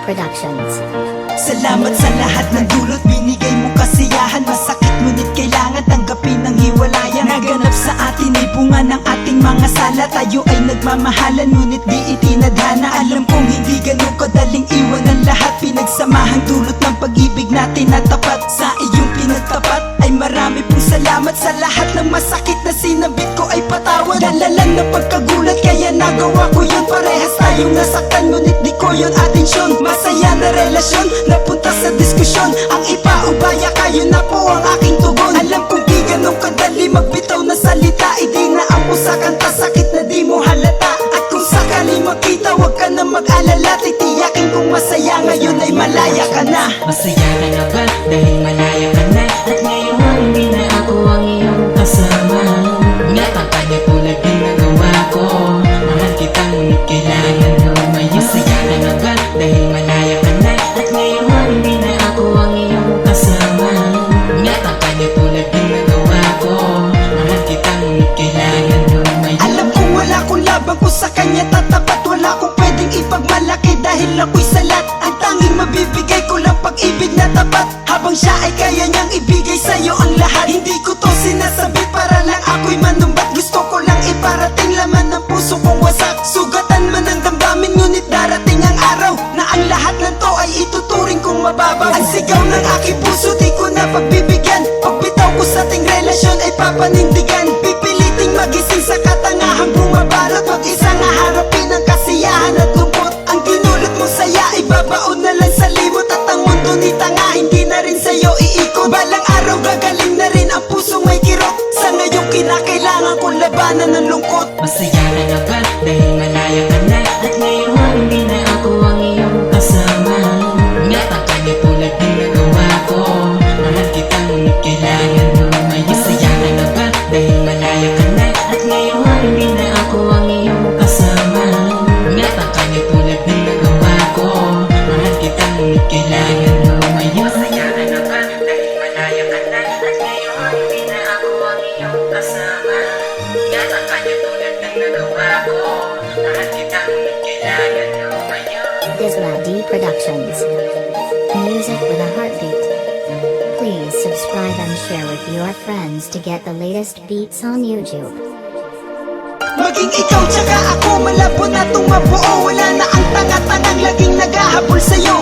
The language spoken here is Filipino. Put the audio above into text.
Productions. Salamat sa lahat ng dulot, binigay mo kasiyahan. Masakit ngunit kailangan tanggapin ng hiwalayan. Naganap sa atin ay bunga ng ating mga sala. Tayo ay nagmamahalan ngunit di itinadhana. Alam kong hindi ganun kadaling iwan ang lahat. Pinagsamahang dulot ng pag-ibig natin na tapat. Sa iyong pinagtapat ay marami pong salamat. Sa lahat ng masakit na sinabit ko ay patawad. Dalalan ng pagkagulat kaya nagawa ko yun. Parehas tayong nasaktan ngunit di ko yun atensyon. Masaya na relasyon napunta sa diskusyon. Ang ipaubaya kayo na po ang aking tugon. Alam kong di ganun kadali magbitaw na salita. Hindi na ako sa kanta, sakit na di mo halata. At kung sakaling makita wag ka na mag-alala. Titiyakin kong masaya ngayon ay malaya ka na. Masaya ka na ba dahil malaya ka na? At ngayon hindi na ako ang iyong kasama. Ingatan ka na tulad ng nagawa ko. Mahal kita ngunit kailangan lumayo. Masaya ka na ba dahil malaya ka na? At ngayon hindi na ako ang iyong kasama. Ingatan ka na tulad ng nagawa ko. Mahal kita ngunit kailangan lumayo. Alam kong wala kong labang ko sa kanya tatapat. Wala kong pwedeng ipagmalaki dahil ako'y salat. Ang tanging mabibigay ko lang pag-ibig na tapat. Habang siya ay kaya niyang ibigay sa'yo ang lahat. Hindi ko to sinasabit para lang ako'y manumbat. Gusto ko lang iparating laman ng puso kong wasak. Sugatan man ang damdamin ngunit darating ang araw na ang lahat ng to ay ituturing kong mababaw. Ang sigaw ng aking puso di ko na pagbibigyan. Pagbitaw ko sa ating relasyon ay papanindigan. Pipiliting magising sa katangahang bumabalot. Mag-isa nga harapin ang kasiyahan at lungkot. Ang dinulot mong saya ay babaon na lang sa limot. At ang mundo ni tanga hindi na rin sa'yo iikot. Balang araw gagaling na rin ang pusong may kirot. Sa ngayong kinakailangan kong labanan ng lungkot. Masaya ka na ba dahil malaya ka na? At ngayon hindi na ako ang iyong kasama. Ingatan ka na tulad ng nagawa ko. Mahal kita ngunit kailangan lumayo. Masaya ka na ba dahil malaya ka na? At ngayon hindi na ako ang iyong kasama. Ingatan ka na tulad ng nagawa ko. Mahal kita ngunit kailangan lumayo. Masaya ka na ba dahil malaya ka na? At ngayon hindi na ako ang iyong kasama. Ingatan ka na tulad ng nagawa ko. Mahal kita ngunit kailangan lumayo. Disla D Productions. Music with a heartbeat. Please subscribe and share with your friends to get the latest beats on YouTube. Maging ikaw tsaka ako, malabo na itong mabuo. Wala na ang tanga-tangang laging naghahabol sa'yo.